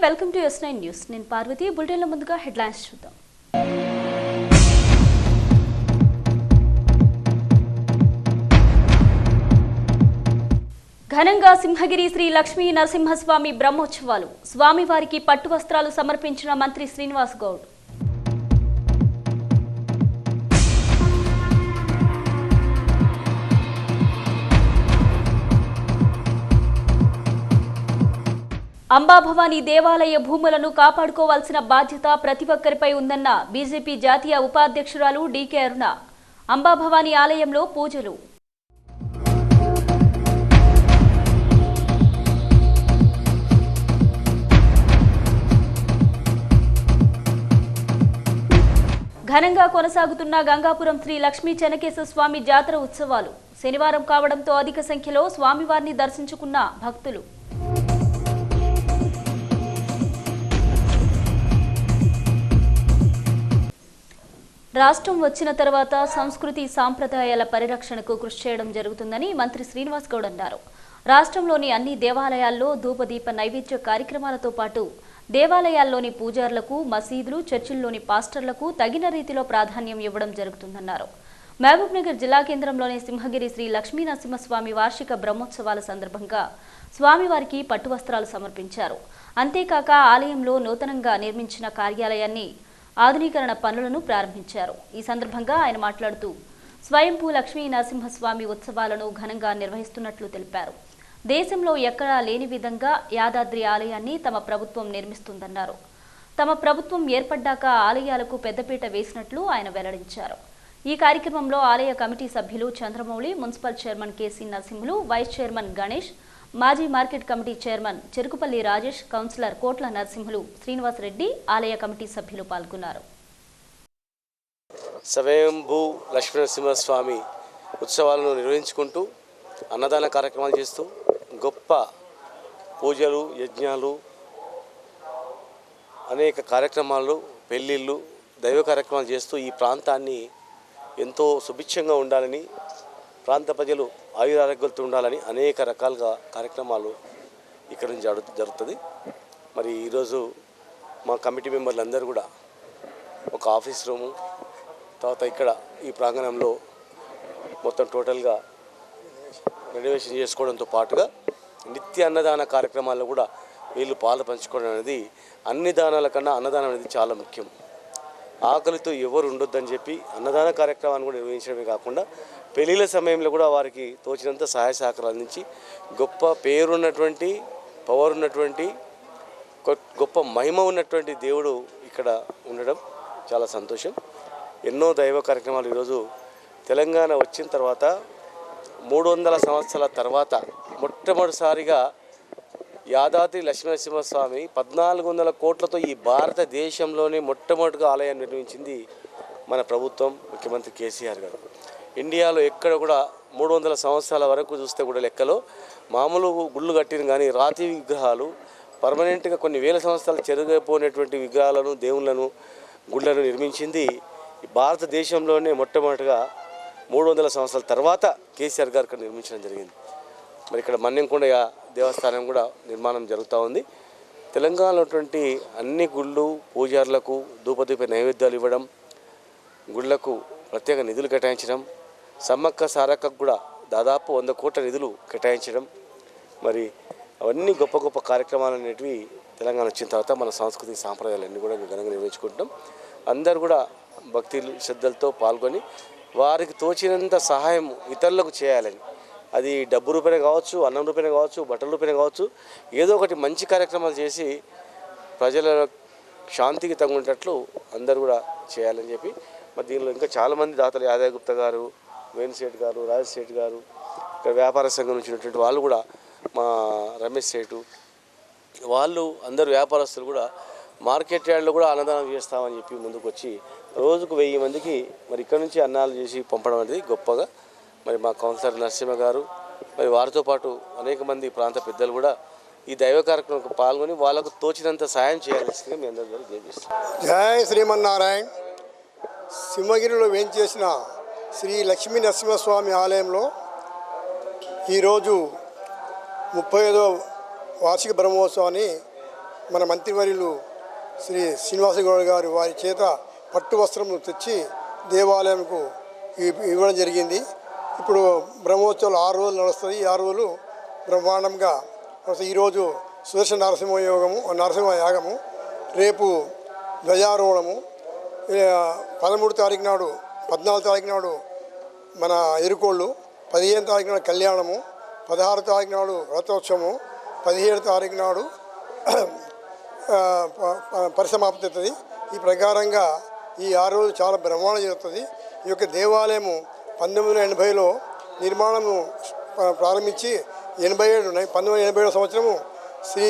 Welcome to S9 news. నేను పార్వతి. బులెటిన్ల ముందుగా headlines చూద్దాం. ఘనంగా సింహగిరి శ్రీ లక్ష్మీ నరసింహస్వామి బ్రహ్మోత్సవాలు. స్వామివారికి పట్టు వస్త్రాలు సమర్పించిన మంత్రి శ్రీనివాస్ గౌడ్. అంబాభవాని దేవాలయ భూములను కాపాడుకోవాల్సిన బాధ్యత ప్రతి ఒక్కరిపై ఉందన్న బీజేపీ జాతీయ ఉపాధ్యక్షురాలు డీకే అరుణ. అంబాభవాని ఆలయంలో పూజలు. ఘనంగా కొనసాగుతున్న గంగాపురం శ్రీ లక్ష్మీ చెన్నకేశవ స్వామి జాతర ఉత్సవాలు. శనివారం కావడంతో అధిక సంఖ్యలో స్వామివారిని దర్శించుకున్న భక్తులు. రాష్ట్రం వచ్చిన తర్వాత సంస్కృతి సాంప్రదాయాల పరిరక్షణకు కృషి చేయడం జరుగుతుందని మంత్రి శ్రీనివాస్ గౌడ్ అన్నారు. రాష్ట్రంలోని అన్ని దేవాలయాల్లో ధూపదీప నైవేద్య కార్యక్రమాలతో పాటు దేవాలయాల్లోని పూజారులకు, మసీదులు, చర్చిల్లోని పాస్టర్లకు తగిన రీతిలో ప్రాధాన్యం ఇవ్వడం జరుగుతుందన్నారు. మహబూబ్నగర్ జిల్లా కేంద్రంలోని సింహగిరి శ్రీ లక్ష్మీ నరసింహస్వామి వార్షిక బ్రహ్మోత్సవాల సందర్భంగా స్వామివారికి పట్టు వస్త్రాలు సమర్పించారు. అంతేకాక ఆలయంలో నూతనంగా నిర్మించిన కార్యాలయాన్ని ఆధునీకరణ పనులను ప్రారంభించారు. ఈ సందర్భంగా ఆయన మాట్లాడుతూ స్వయంభూ లక్ష్మీ నరసింహస్వామి ఉత్సవాలను ఘనంగా నిర్వహిస్తున్నట్లు తెలిపారు. దేశంలో ఎక్కడా లేని విధంగా యాదాద్రి ఆలయాన్ని తమ ప్రభుత్వం నిర్మిస్తుందన్నారు. తమ ప్రభుత్వం ఏర్పడ్డాక ఆలయాలకు పెద్దపీట వేసినట్లు ఆయన వెల్లడించారు. ఈ కార్యక్రమంలో ఆలయ కమిటీ సభ్యులు Chandramouli, municipal chairman KC Narasimhulu, vice chairman Ganesh, మాజీ market committee chairman Cherukupalli Rajesh, councillor Kotla Narasimhulu, Srinivasa Reddy, ఆలయ కమిటీ సభ్యులు పాల్గొన్నారు. స్వయంభూ లక్ష్మీనరసింహస్వామి ఉత్సవాలను నిర్వహించుకుంటూ అన్నదాన కార్యక్రమాలు చేస్తూ గొప్ప పూజలు, యజ్ఞాలు, అనేక కార్యక్రమాలు, పెళ్ళిళ్ళు, దైవ కార్యక్రమాలు చేస్తూ ఈ ప్రాంతాన్ని ఎంతో సుభిక్షంగా ఉండాలని, ప్రాంత ప్రజలు ఆయురారోగ్యాలతో ఉండాలని అనేక రకాలుగా కార్యక్రమాలు ఇక్కడ నుంచి జరుగుతుంది. మరి ఈరోజు మా కమిటీ మెంబర్లు అందరూ కూడా ఒక ఆఫీస్ రూము, తర్వాత ఇక్కడ ఈ ప్రాంగణంలో మొత్తం టోటల్గా రెనోవేషన్ చేసుకోవడంతో పాటుగా నిత్య అన్నదాన కార్యక్రమాల్లో కూడా వీళ్ళు పాలు పంచుకోవడం అనేది అన్ని దానాల కన్నా అన్నదానం అనేది చాలా ముఖ్యం. ఆకలితో ఎవరు ఉండొద్దని చెప్పి అన్నదాన కార్యక్రమాన్ని కూడా నిర్వహించడమే కాకుండా పెళ్ళిళ్ళ సమయంలో కూడా వారికి తోచినంత సహాయ సహకారాలు అందించి గొప్ప పేరున్నటువంటి, పవర్ ఉన్నటువంటి, గొప్ప మహిమ ఉన్నటువంటి దేవుడు ఇక్కడ ఉండడం చాలా సంతోషం. ఎన్నో దైవ కార్యక్రమాలు ఈరోజు తెలంగాణ వచ్చిన తర్వాత 300 సంవత్సరాల తర్వాత మొట్టమొదటిసారిగా యాదాద్రి లక్ష్మీనరసింహస్వామి 1400 కోట్లతో ఈ భారతదేశంలోనే మొట్టమొదటిగా ఆలయాన్ని నిర్మించింది మన ప్రభుత్వం, ముఖ్యమంత్రి కేసీఆర్ గారు. ఇండియాలో ఎక్కడ కూడా 300 సంవత్సరాల వరకు చూస్తే కూడా లెక్కలో మామూలు గుళ్ళు కట్టిన కానీ రాతి విగ్రహాలు పర్మనెంట్గా కొన్ని వేల సంవత్సరాలు చెరిగిపోయినటువంటి విగ్రహాలను, దేవుళ్ళను, గుళ్ళను నిర్మించింది భారతదేశంలోనే మొట్టమొదటిగా 300 సంవత్సరాల తర్వాత కేసీఆర్ గారు ఇక్కడ నిర్మించడం జరిగింది. మరి ఇక్కడ మన్యంకొండ దేవస్థానం కూడా నిర్మాణం జరుగుతూ ఉంది. తెలంగాణలో ఉన్నటువంటి అన్ని గుళ్ళు, పూజారులకు ధూపదీప నైవేద్యాలు ఇవ్వడం, గుళ్లకు ప్రత్యేక నిధులు కేటాయించడం, సమ్మక్క సారక్కకు కూడా దాదాపు 100 కోట్ల నిధులు కేటాయించడం, మరి అవన్నీ గొప్ప గొప్ప కార్యక్రమాలు అనేటివి తెలంగాణ వచ్చిన తర్వాత మన సాంస్కృతిక సాంప్రదాయాలన్నీ కూడా ఘనంగా నిర్వహించుకుంటాం. అందరూ కూడా భక్తి శ్రద్ధలతో పాల్గొని వారికి తోచినంత సహాయం ఇతరులకు చేయాలని, అది డబ్బు రూపేణ కావచ్చు, అన్నం రూపేణ కావచ్చు, బట్టల రూపేణ కావచ్చు, ఏదో ఒకటి మంచి కార్యక్రమాలు చేసి ప్రజల శాంతికి తగ్గుంటట్లు అందరూ కూడా చేయాలని చెప్పి, మరి దీనిలో ఇంకా చాలామంది దాతలు, యాదవ్ గుప్తా గారు, వేణు సేఠ్ గారు, రాజేష్ సేఠ్ గారు, ఇక్కడ వ్యాపార సంఘం నుంచి ఉన్నటువంటి వాళ్ళు కూడా, మా రమేష్ సేఠు, వాళ్ళు అందరు వ్యాపారస్తులు కూడా మార్కెట్ యార్డ్లో కూడా అన్నదానం చేస్తామని చెప్పి ముందుకు వచ్చి రోజుకు 1000 మందికి మరి ఇక్కడ నుంచి అన్నాలు చేసి పంపడం అనేది గొప్పగా, మరి మా కౌన్సిలర్ నరసింహ గారు, మరి వారితో పాటు అనేక మంది ప్రాంత పెద్దలు కూడా ఈ దైవ కార్యక్రమంలో పాల్గొని వాళ్ళకు తోచినంత సాయం చేయాల్సిందిగా మీ అందరి ద్వారా జపిస్తాం. జై శ్రీమన్నారాయణ. సింహగిరిలో వేంచేసిన శ్రీ లక్ష్మీ నరసింహస్వామి ఆలయంలో ఈరోజు 35వ వార్షిక బ్రహ్మోత్సవాన్ని మన మంత్రివర్యులు శ్రీ శ్రీనివాసగౌడ గారు వారి చేత పట్టు వస్త్రము తెచ్చి దేవాలయంకు ఇవ్వడం జరిగింది. ఇప్పుడు బ్రహ్మోత్సవాలు 6 రోజులు నడుస్తుంది. ఈ 6 రోజులు బ్రహ్మాండంగా ఈరోజు సుదర్శన నరసింహ యాగము, రేపు ధ్వజారోహణము, 13 తారీఖు నాడు 14 తారీఖు నాడు మన ఎరుకోళ్ళు, 15 తారీఖు నాడు కళ్యాణము, 16 తారీఖు నాడు రథోత్సవము, 17 తారీఖు నాడు పరిసమాప్తి అవుతుంది. ఈ ప్రకారంగా ఈ 6 రోజులు చాలా బ్రహ్మాండం జరుగుతుంది. ఈ యొక్క దేవాలయము 1980లో నిర్మాణము ప్రారంభించి 1987 సంవత్సరము శ్రీ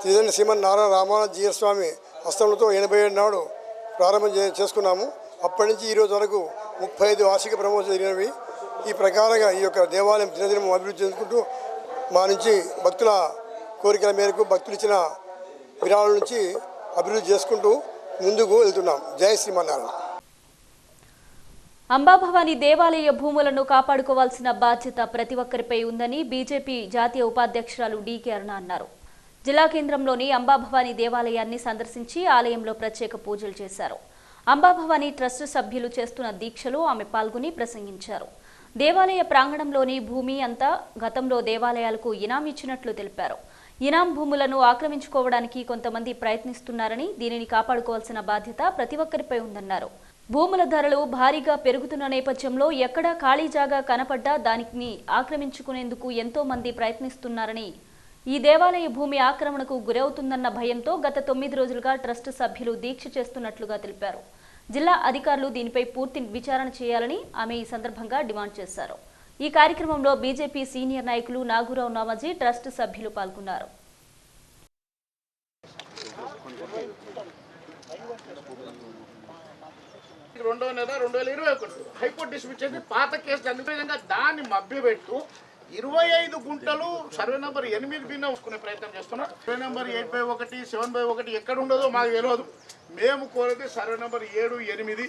త్రిదండి శ్రీమన్నారాయణ రామానుజ జీయ స్వామి హస్తములతో 87 నాడు ప్రారంభం చేసుకున్నాము. అప్పటి నుంచి ఈరోజు వరకు 35 వార్షిక బ్రహ్మోత్సవాలు జరిగినవి. ఈ ప్రకారంగా ఈ యొక్క దేవాలయం దినదినం అభివృద్ధి చేసుకుంటూ మా నుంచి భక్తుల కోరికల మేరకు భక్తులు ఇచ్చిన విరాళాల నుంచి అభివృద్ధి చేసుకుంటూ ముందుకు వెళ్తున్నాం. జై శ్రీమన్నారాయణ. అంబాభవాని దేవాలయ భూములను కాపాడుకోవాల్సిన బాధ్యత ప్రతి ఒక్కరిపై ఉందని బీజేపీ జాతీయ ఉపాధ్యక్షురాలు డీకే అరుణ అన్నారు. జిల్లా కేంద్రంలోని అంబాభవాని దేవాలయాన్ని సందర్శించి ఆలయంలో ప్రత్యేక పూజలు చేశారు. అంబాభవాని ట్రస్టు సభ్యులు చేస్తున్న దీక్షలో ఆమె పాల్గొని ప్రసంగించారు. దేవాలయ ప్రాంగణంలోని భూమి అంతా గతంలో దేవాలయాలకు ఇనాం ఇచ్చినట్లు తెలిపారు. ఇనాం భూములను ఆక్రమించుకోవడానికి కొంతమంది ప్రయత్నిస్తున్నారని, దీనిని కాపాడుకోవాల్సిన బాధ్యత ప్రతి ఒక్కరిపై ఉందన్నారు. భూముల ధరలు భారీగా పెరుగుతున్న నేపథ్యంలో ఎక్కడా ఖాళీ జాగా కనపడ్డా దానిని ఆక్రమించుకునేందుకు ఎంతో మంది ప్రయత్నిస్తున్నారని, ఈ దేవాలయ భూమి ఆక్రమణకు గురవుతుందన్న భయంతో గత 9 రోజులుగా ట్రస్ట్ సభ్యులు దీక్ష చేస్తున్నట్లుగా తెలిపారు. జిల్లా అధికారులు దీనిపై పూర్తి విచారణ చేయాలని ఆమె ఈ సందర్భంగా డిమాండ్ చేశారు. ఈ కార్యక్రమంలో బీజేపీ సీనియర్ నాయకులు నాగూరావు నామాజీ, ట్రస్ట్ సభ్యులు పాల్గొన్నారు. రెండో నెల 2021 హైకోర్టు డిస్మిస్ చేసి పాత కేసు అనివేదంగా దాన్ని మభ్యపెట్టు 25 గుంటలు సర్వే నెంబర్ 8 బిన్న ఉంచుకునే ప్రయత్నం చేస్తున్నారు. సర్వే నెంబర్ 8/1, 7/1 ఎక్కడ ఉండదో మాకు తెలియదు. మేము కోరేది సర్వే నెంబర్ 7, 8.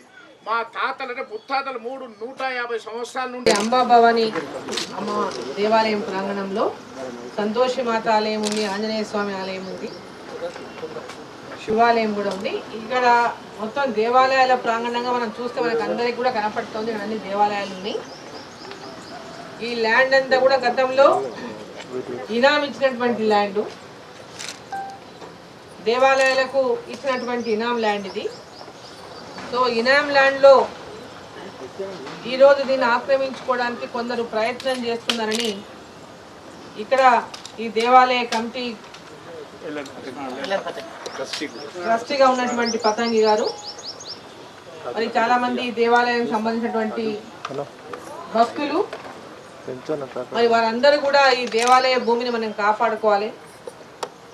మా తాతలు అంటే ముత్తాతలు 150 సంవత్సరాల నుండి అంబాభవాని అమ్మ దేవాలయం ప్రాంగణంలో సంతోషి మాత ఆలయం ఉంది, ఆంజనేయ స్వామి ఆలయం ఉంది, శివాలయం కూడా ఉంది. ఇక్కడ మొత్తం దేవాలయాల ప్రాంగణంగా మనం చూస్తే మనకు అందరికి కూడా కనపడుతుంది. ఇక్కడ అన్ని దేవాలయాలు ఉన్నాయి. ఈ ల్యాండ్ అంతా కూడా గతంలో ఇనాం ఇచ్చినటువంటి ల్యాండ్, దేవాలయాలకు ఇచ్చినటువంటి ఇనాం ల్యాండ్ ఇది. సో ఇనాం ల్యాండ్లో ఈరోజు దీన్ని ఆక్రమించుకోవడానికి కొందరు ప్రయత్నం చేస్తున్నారని ఇక్కడ ఈ దేవాలయ కమిటీ ట్రస్టీగా ఉన్నటువంటి పతంగి గారు, మరి చాలా మంది దేవాలయానికి సంబంధించినటువంటి భక్తులు, మరి వారందరూ కూడా ఈ దేవాలయ భూమిని మనం కాపాడుకోవాలి.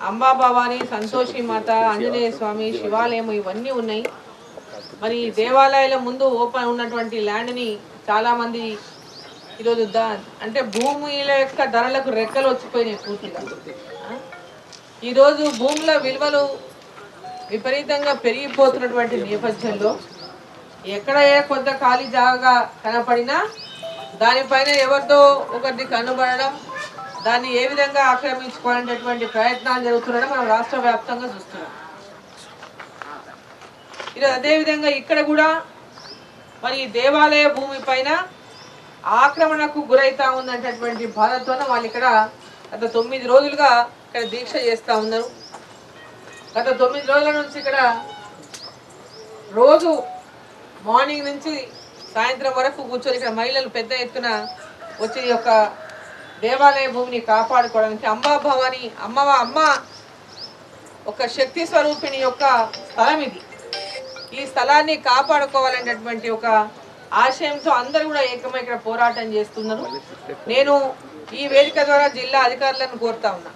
అంబాభవాని, సంతోషి మాత, ఆంజనేయ స్వామి, శివాలయం ఇవన్నీ ఉన్నాయి. మరి ఈ దేవాలయాల ముందు ఓపెన్ ఉన్నటువంటి ల్యాండ్ని చాలామంది ఈరోజు అంటే భూముల యొక్క ధరలకు రెక్కలు వచ్చిపోయినాయి పూర్తిగా. ఈరోజు భూముల విలువలు విపరీతంగా పెరిగిపోతున్నటువంటి నేపథ్యంలో ఎక్కడ కొంత ఖాళీ జాగా కనపడినా దానిపైన ఎవరితో ఒకరిని కనుగొనడం, దాన్ని ఏ విధంగా ఆక్రమించుకోవాలనేటువంటి ప్రయత్నాలు జరుగుతుండడం మనం రాష్ట్ర వ్యాప్తంగా చూస్తున్నాం. ఈరోజు అదేవిధంగా ఇక్కడ కూడా మరి దేవాలయ భూమి పైన ఆక్రమణకు గురైతా ఉన్నటువంటి బాధతోనే వాళ్ళు ఇక్కడ గత 9 రోజులుగా ఇక్కడ దీక్ష చేస్తూ ఉన్నారు. గత 9 రోజుల నుంచి ఇక్కడ రోజు మార్నింగ్ నుంచి సాయంత్రం వరకు కూర్చొని ఇక్కడ మహిళలు పెద్ద ఎత్తున వచ్చి ఈ యొక్క దేవాలయ భూమిని కాపాడుకోవడానికి అంబాభవాని అమ్మ ఒక శక్తి స్వరూపిణి యొక్క స్థలం ఇది. ఈ స్థలాన్ని కాపాడుకోవాలనేటువంటి ఒక ఆశయంతో అందరూ కూడా ఏకమై ఇక్కడ పోరాటం చేస్తున్నారు. నేను ఈ వేదిక ద్వారా జిల్లా అధికారులను కోరుతా ఉన్నా.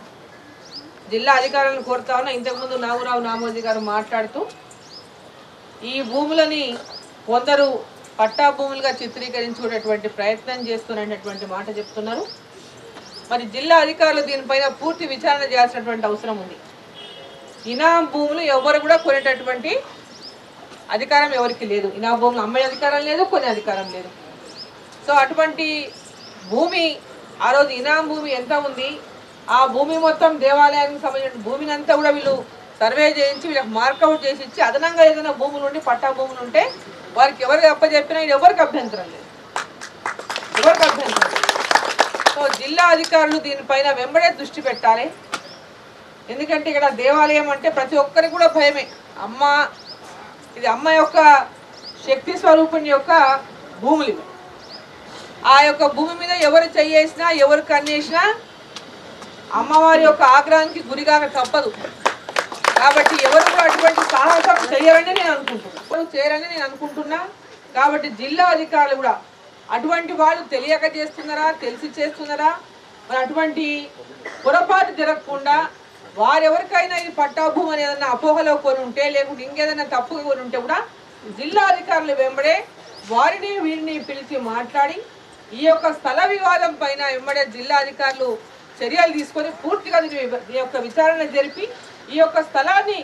ఇంతకుముందు నాగూరావు నామోజీ గారు మాట్లాడుతూ ఈ భూములని కొందరు పట్టా భూములుగా చిత్రీకరించుకునేటువంటి ప్రయత్నం చేస్తున్నటువంటి మాట చెప్తున్నారు. మరి జిల్లా అధికారులు దీనిపైన పూర్తి విచారణ చేయాల్సినటువంటి అవసరం ఉంది. ఇనాం భూములు ఎవరు కూడా కొనేటటువంటి అధికారం ఎవరికి లేదు. ఇనాం భూములు అమ్మే అధికారం లేదు, కొనే అధికారం లేదు. సో అటువంటి భూమి ఆ రోజు ఇనాం భూమి ఎంత ఉంది, ఆ భూమి మొత్తం దేవాలయానికి సంబంధించిన భూమిని అంతా కూడా వీళ్ళు సర్వే చేయించి వీళ్ళకి మార్కౌట్ చేసి ఇచ్చి అదనంగా ఏదైనా భూములు ఉండి పట్టా భూములు ఉంటే వారికి ఎవరికి అప్పచెప్పినా ఎవరికి అభ్యంతరం లేదు, ఎవరికి అభ్యంతరం లేదు. సో జిల్లా అధికారులు దీనిపైన వెంబడే దృష్టి పెట్టాలి. ఎందుకంటే ఇక్కడ దేవాలయం అంటే ప్రతి ఒక్కరికి కూడా భయమే. ఇది అమ్మ యొక్క శక్తి స్వరూపుని యొక్క భూములు ఇవి. ఆ యొక్క భూమి మీద ఎవరు చెయ్యేసినా ఎవరు కన్నేసినా అమ్మవారి యొక్క ఆగ్రహానికి గురిగాక తప్పదు. కాబట్టి ఎవరు కూడా అటువంటి సాహసం చేయరని నేను అనుకుంటున్నా. కాబట్టి జిల్లా అధికారులు కూడా అటువంటి వాళ్ళు తెలియక చేస్తున్నారా తెలిసి చేస్తున్నారా మరి అటువంటి పొరపాటు జరగకుండా వారెవరికైనా ఇది పట్టాభూమి అని ఏదైనా అపోహలో కొని ఉంటే లేకుంటే ఇంకేదైనా తప్పుగా కొని ఉంటే కూడా జిల్లా అధికారులు వెంబడే వారిని వీరిని పిలిచి మాట్లాడి ఈ యొక్క స్థల వివాదం పైన వెంబడే జిల్లా అధికారులు చర్యలు తీసుకొని పూర్తిగా ఈ యొక్క విచారణ జరిపి ఈ యొక్క స్థలాన్ని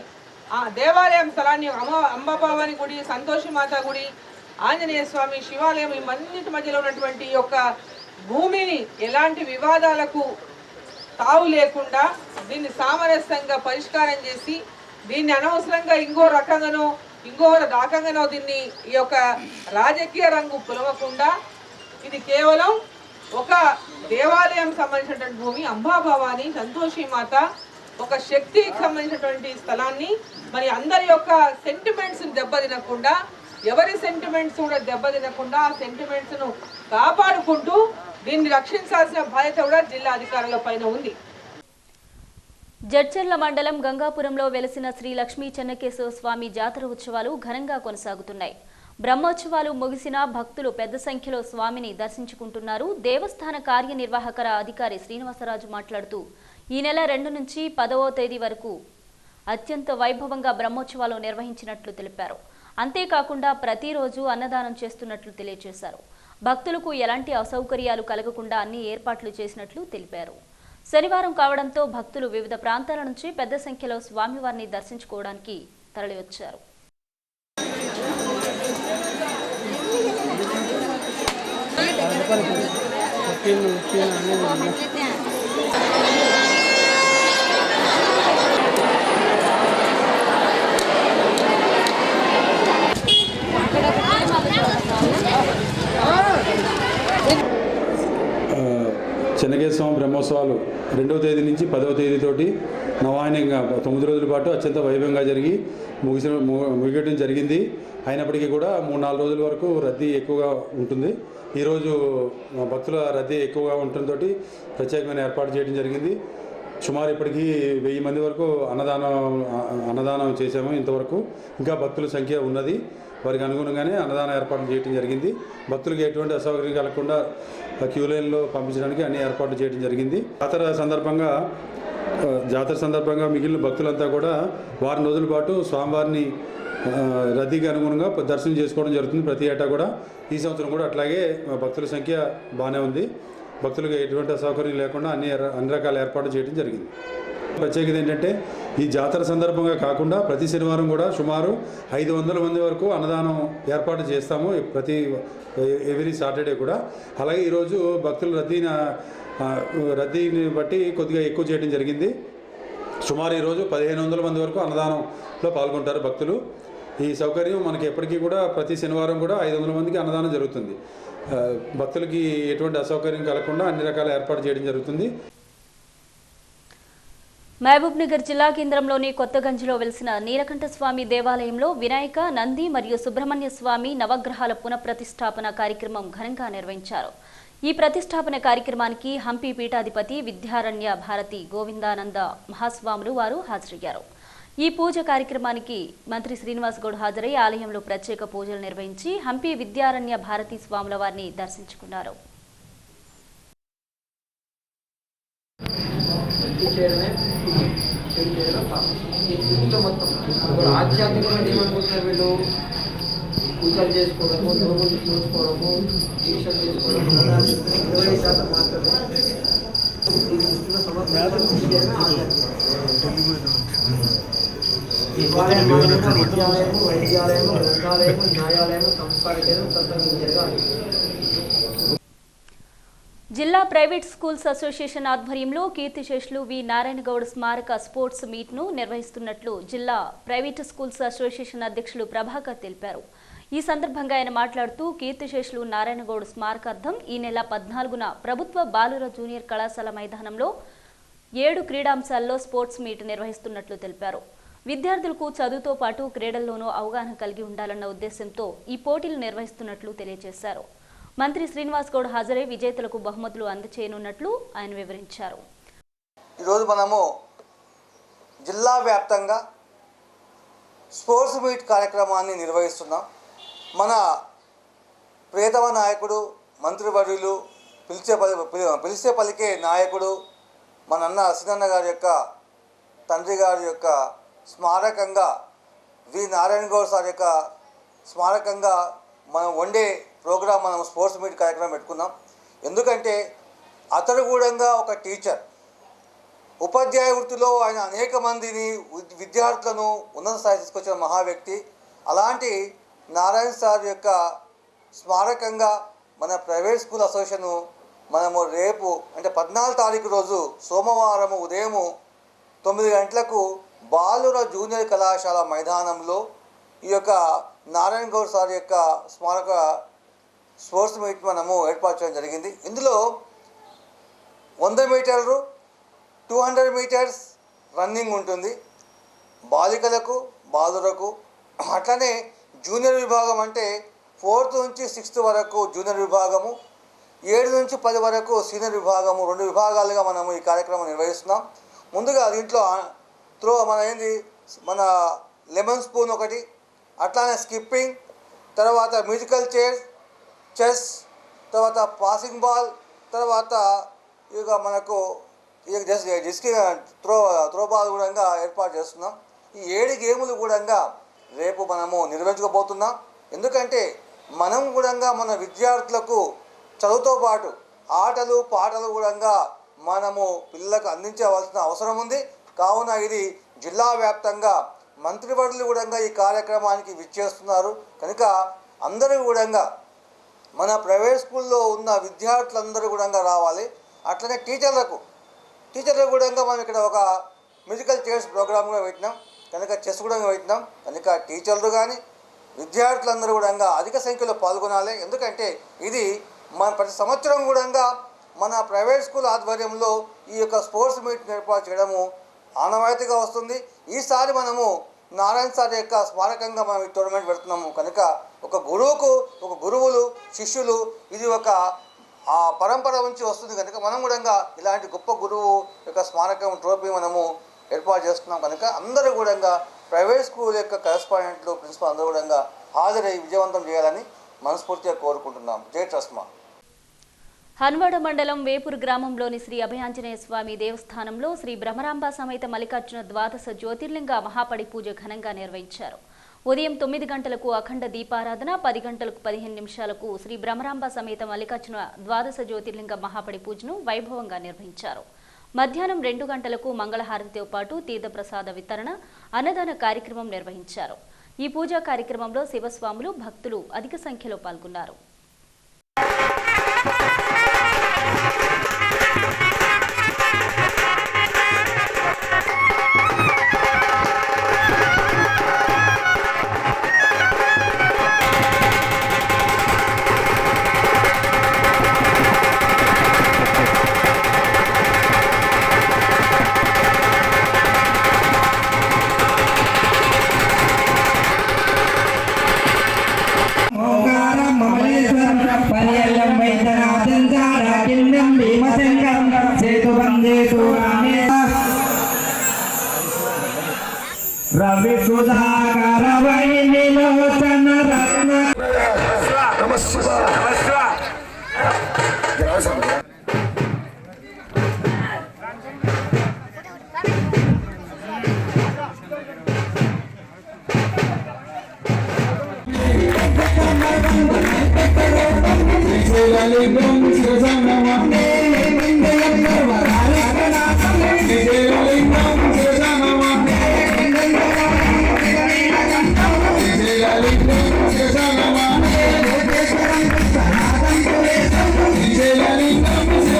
ఆ దేవాలయం స్థలాన్ని అంబాభవాని గుడి, సంతోషి మాత గుడి, ఆంజనేయ స్వామి శివాలయం ఈ మన్నిటి మధ్యలో ఉన్నటువంటి ఈ యొక్క భూమిని ఎలాంటి వివాదాలకు తావు లేకుండా దీన్ని సామరస్యంగా పరిష్కారం చేసి దీన్ని అనవసరంగా ఇంకో రకంగానో దీన్ని ఈ యొక్క రాజకీయ రంగు పులవకుండా ఇది కేవలం ఒక దేవాలయం సంబంధించినటువంటి భూమి, అంబాభవాని, సంతోషి మాత ఒక శక్తికి సంబంధించినటువంటి స్థలాన్ని మరి అందరి యొక్క సెంటిమెంట్స్ దెబ్బతినకుండా ఎవరి సెంటిమెంట్స్ కూడా దెబ్బతినకుండా ఆ సెంటిమెంట్స్ను కాపాడుకుంటూ దీన్ని రక్షించాల్సిన బాధ్యత కూడా జిల్లా అధికారుల పైన ఉంది. జడ్చర్ల మండలం గంగాపురంలో వెలసిన శ్రీ లక్ష్మీ చెన్నకేశవ స్వామి జాతర ఉత్సవాలు ఘనంగా కొనసాగుతున్నాయి. బ్రహ్మోత్సవాలు ముగిసిన భక్తులు పెద్ద సంఖ్యలో స్వామిని దర్శించుకుంటున్నారు. దేవస్థాన కార్యనిర్వాహక అధికారి శ్రీనివాసరాజు మాట్లాడుతూ ఈ నెల 2 నుంచి 10వ తేదీ వరకు అత్యంత వైభవంగా బ్రహ్మోత్సవాలు నిర్వహించినట్లు తెలిపారు. అంతేకాకుండా ప్రతిరోజు అన్నదానం చేస్తున్నట్లు తెలియజేశారు. భక్తులకు ఎలాంటి అసౌకర్యాలు కలగకుండా అన్ని ఏర్పాట్లు చేసినట్లు తెలిపారు. శనివారం కావడంతో భక్తులు వివిధ ప్రాంతాల నుంచి పెద్ద సంఖ్యలో స్వామివారిని దర్శించుకోవడానికి తరలివచ్చారు. చెన్నకేశవ బ్రహ్మోత్సవాలు 2వ తేదీ నుంచి 10వ తేదీతోటి నవాయనంగా 9 రోజుల పాటు అత్యంత వైభవంగా జరిగి ముగియడం జరిగింది. అయినప్పటికీ కూడా 3-4 రోజుల వరకు రద్దీ ఎక్కువగా ఉంటుంది. ఈరోజు భక్తుల రద్దీ ఎక్కువగా ఉండటంతో ప్రత్యేకమైన ఏర్పాటు చేయడం జరిగింది. సుమారు ఇప్పటికీ 1000 మంది వరకు అన్నదానం చేశాము. ఇంతవరకు ఇంకా భక్తుల సంఖ్య ఉన్నది. వారికి అనుగుణంగానే అన్నదాన ఏర్పాట్లు చేయడం జరిగింది. భక్తులకు ఎటువంటి అసౌకర్యం కలగకుండా క్యూ లైన్లో పంపించడానికి అన్ని ఏర్పాట్లు చేయడం జరిగింది. జాతర సందర్భంగా మిగిలిన భక్తులంతా కూడా వారం రోజుల పాటు స్వామివారిని రద్దీకి అనుగుణంగా దర్శనం చేసుకోవడం జరుగుతుంది ప్రతి ఏటా కూడా. ఈ సంవత్సరం కూడా అట్లాగే భక్తుల సంఖ్య బాగానే ఉంది. భక్తులకు ఎటువంటి అసౌకర్యం లేకుండా అన్ని రకాల ఏర్పాట్లు చేయడం జరిగింది. ప్రత్యేకత ఏంటంటే ఈ జాతర సందర్భంగా కాకుండా ప్రతి శనివారం కూడా సుమారు 500 మంది వరకు అన్నదానం ఏర్పాటు చేస్తాము ఎవ్రీ సాటర్డే కూడా. అలాగే ఈరోజు భక్తుల రద్దీని బట్టి కొద్దిగా ఎక్కువ చేయడం జరిగింది. సుమారు ఈరోజు 1500 మంది వరకు అన్నదానంలో పాల్గొంటారు భక్తులు. ఈ సౌకర్యం మనకి ఎప్పటికీ కూడా ప్రతి శనివారం కూడా 500 మందికి అన్నదానం జరుగుతుంది. భక్తులకి ఎటువంటి అసౌకర్యం కలగకుండా అన్ని రకాల ఏర్పాటు చేయడం జరుగుతుంది. మహబూబ్నగర్ జిల్లా కేంద్రంలోని కొత్తగంజ్లో వెలిసిన నీలకంఠ స్వామి దేవాలయంలో వినాయక, నంది మరియు సుబ్రహ్మణ్య స్వామి నవగ్రహాల పునఃప్రతిష్ఠాపన కార్యక్రమం ఘనంగా నిర్వహించారు. ఈ ప్రతిష్ఠాపన కార్యక్రమానికి హంపి పీఠాధిపతి విద్యారణ్య భారతి గోవిందానంద మహాస్వాములు వారు హాజరయ్యారు. ఈ పూజ కార్యక్రమానికి మంత్రి శ్రీనివాస్ గౌడ్ హాజరై ఆలయంలో ప్రత్యేక పూజలు నిర్వహించి హంపి విద్యారణ్య భారతి స్వాముల వారిని దర్శించుకున్నారు. ఆధ్యాత్మికమైన ఏమనుకుంటున్నారు వీళ్ళు? పూజలు చేసుకోవడము, నోములు చూసుకోవడము, దీక్షలు చేసుకోవడము 20% మాత్రమే. విద్యాలయము, వైద్యాలయము, గ్రంథాలయము, న్యాయాలయము, సంస్కార కేంద్రం, సత్సంగం జరగాలి. జిల్లా ప్రైవేట్ స్కూల్స్ అసోసియేషన్ ఆధ్వర్యంలో కీర్తిశేషులు వి నారాయణగౌడ్ స్మారక స్పోర్ట్స్ మీట్ను నిర్వహిస్తున్నట్లు జిల్లా ప్రైవేట్ స్కూల్స్ అసోసియేషన్ అధ్యక్షులు ప్రభాకర్ తెలిపారు. ఈ సందర్భంగా ఆయన మాట్లాడుతూ కీర్తిశేషులు నారాయణగౌడ్ స్మారకార్థం ఈ నెల 14న ప్రభుత్వ బాలుర జూనియర్ కళాశాల మైదానంలో 7 క్రీడాంశాల్లో స్పోర్ట్స్ మీట్ నిర్వహిస్తున్నట్లు తెలిపారు. విద్యార్థులకు చదువుతో పాటు క్రీడల్లోనూ అవగాహన కలిగి ఉండాలన్న ఉద్దేశంతో ఈ పోటీలు నిర్వహిస్తున్నట్లు తెలియజేశారు. మంత్రి శ్రీనివాస్ గౌడ్ హాజరై విజేతలకు బహుమతులు అందజేయనున్నట్లు ఆయన వివరించారు. ఈరోజు మనము జిల్లా వ్యాప్తంగా స్పోర్ట్స్ మీట్ కార్యక్రమాన్ని నిర్వహిస్తున్నాం. మన ప్రియతమ నాయకుడు మంత్రివర్యులు పిలిచే పలికే నాయకుడు మన అన్న అసినన్న గారి యొక్క తండ్రి గారి యొక్క స్మారకంగా వి నారాయణ గౌడ్ సార్ యొక్క స్మారకంగా మనం వన్డే ప్రోగ్రాం మనం స్పోర్ట్స్ మీట్ కార్యక్రమం పెట్టుకున్నాం. ఎందుకంటే అతడు కూడా ఒక టీచర్, ఉపాధ్యాయ వృత్తిలో ఆయన అనేక మందిని విద్యార్థులను ఉన్నత స్థాయి తీసుకొచ్చిన మహా వ్యక్తి. అలాంటి నారాయణ సార్ యొక్క స్మారకంగా మన ప్రైవేట్ స్కూల్ అసోసియేషన్ మనము రేపు అంటే 14 తారీఖు రోజు సోమవారం ఉదయం 9 గంటలకు బాలుర జూనియర్ కళాశాల మైదానంలో ఈ యొక్క నారాయణ గౌడ్ సార్ యొక్క స్మారక స్పోర్ట్స్ మీట్ మనము ఏర్పాటు చేయడం జరిగింది. ఇందులో 100 మీటర్లు, 200 మీటర్స్ రన్నింగ్ ఉంటుంది బాలికలకు బాలురకు. అట్లనే జూనియర్ విభాగం అంటే 4th నుంచి 6th వరకు జూనియర్ విభాగము, 7 నుంచి 10 వరకు సీనియర్ విభాగము, 2 విభాగాలుగా మనము ఈ కార్యక్రమం నిర్వహిస్తున్నాం. ముందుగా దీంట్లో మన లెమన్ స్పూన్ ఒకటి, అట్లానే స్కిప్పింగ్, తర్వాత మ్యూజికల్ చైర్, చెస్, తర్వాత పాసింగ్ బాల్, తర్వాత ఇక మనకు ఇక డిస్క్ త్రో బాల్ కూడా ఏర్పాటు చేస్తున్నాం. ఈ 7 గేములు కూడా రేపు మనము నిర్వహించకపోతున్నాం. ఎందుకంటే మనం కూడా మన విద్యార్థులకు చదువుతో పాటు ఆటలు పాటలు కూడా మనము పిల్లలకు అందించవలసిన అవసరం ఉంది. కావున ఇది జిల్లా వ్యాప్తంగా మంత్రివర్యులు కూడా ఈ కార్యక్రమానికి విచ్చేస్తున్నారు. కనుక అందరూ కూడా మన ప్రైవేట్ స్కూల్లో ఉన్న విద్యార్థులందరూ కూడా రావాలి. అట్లనే టీచర్లకు కూడా మనం ఇక్కడ ఒక మ్యూజికల్ చైర్స్ ప్రోగ్రామ్ కూడా పెట్టినాం, కనుక చెస్ కూడా పెట్టినాం. కనుక టీచర్లు కానీ విద్యార్థులందరూ కూడా అధిక సంఖ్యలో పాల్గొనాలి. ఎందుకంటే ఇది మన ప్రతి సంవత్సరం కూడా మన ప్రైవేట్ స్కూల్ ఆధ్వర్యంలో ఈ యొక్క స్పోర్ట్స్ మీట్ ఏర్పాటు చేయడము ఆనవాయితీగా వస్తుంది. ఈసారి మనము నారాయణ సార్ యొక్క స్మారకంగా మనం ఈ టోర్నమెంట్ పెడుతున్నాము. కనుక ఒక గురువులు శిష్యులు ఇది ఒక పరంపర నుంచి వస్తుంది. కనుక మనం కూడా ఇలాంటి గొప్ప గురువు యొక్క స్మారకం ట్రోఫీ మనము ఏర్పాటు చేస్తున్నాం. కనుక అందరూ కూడా ప్రైవేట్ స్కూల్ యొక్క కరెస్పాండెంట్లు ప్రిన్సిపల్ అందరూ కూడా హాజరై విజయవంతం చేయాలని మనస్ఫూర్తిగా కోరుకుంటున్నాం. జై ట్రస్మా. హన్వాడ మండలం వేపూరు గ్రామంలోని శ్రీ అభయాంజనేయ స్వామి దేవస్థానంలో శ్రీ బ్రహ్మరాంబ సమేత మల్లికార్జున ద్వాదశ జ్యోతిర్లింగ మహాపడి పూజ ఘనంగా నిర్వహించారు. ఉదయం 9 గంటలకు అఖండ దీపారాధన, 10 గంటలకు 15 నిమిషాలకు శ్రీ బ్రహ్మరాంబ సమేత మల్లికార్జున ద్వాదశ జ్యోతిర్లింగ మహాపడి పూజను వైభవంగా నిర్వహించారు. మధ్యాహ్నం 2 గంటలకు మంగళహారతితో పాటు తీర్థప్రసాద వితరణ, అన్నదాన కార్యక్రమం నిర్వహించారు. ఈ పూజా కార్యక్రమంలో శివస్వాములు, భక్తులు అధిక సంఖ్యలో పాల్గొన్నారు. రవి సుధాకర వైనిలోచన రత్న Jai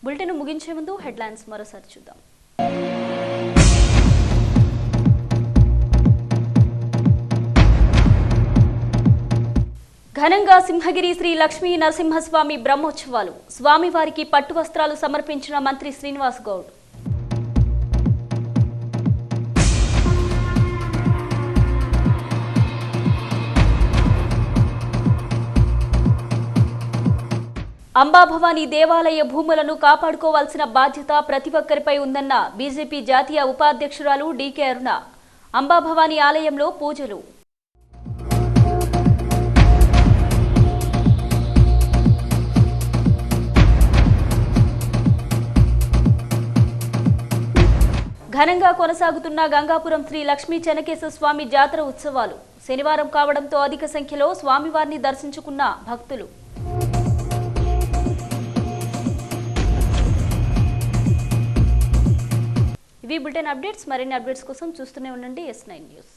బులెటిన్ ముగించే ముందు హెడ్లైన్స్ మరోసారి చూద్దాం. ఘనంగా సింహగిరి శ్రీ లక్ష్మీ నరసింహస్వామి బ్రహ్మోత్సవాలు. స్వామివారికి పట్టు వస్త్రాలు సమర్పించిన మంత్రి శ్రీనివాస్ గౌడ్. అంబాభవాని దేవాలయ భూములను కాపాడుకోవాల్సిన బాధ్యత ప్రతి ఒక్కరిపై ఉందన్న బీజేపీ జాతీయ ఉపాధ్యక్షురాలు డీకే అరుణ. అంబాభవాని ఆలయంలో పూజలు. ఘనంగా కొనసాగుతున్న గంగాపురం శ్రీ లక్ష్మీ చెన్నకేశవ స్వామి జాతర ఉత్సవాలు. శనివారం కావడంతో అధిక సంఖ్యలో స్వామివారిని దర్శించుకున్న భక్తులు. ఇవి బులెటిన్ అప్డేట్స్. మరిన్ని అప్డేట్స్ కోసం చూస్తూనే ఉండండి S9 న్యూస్.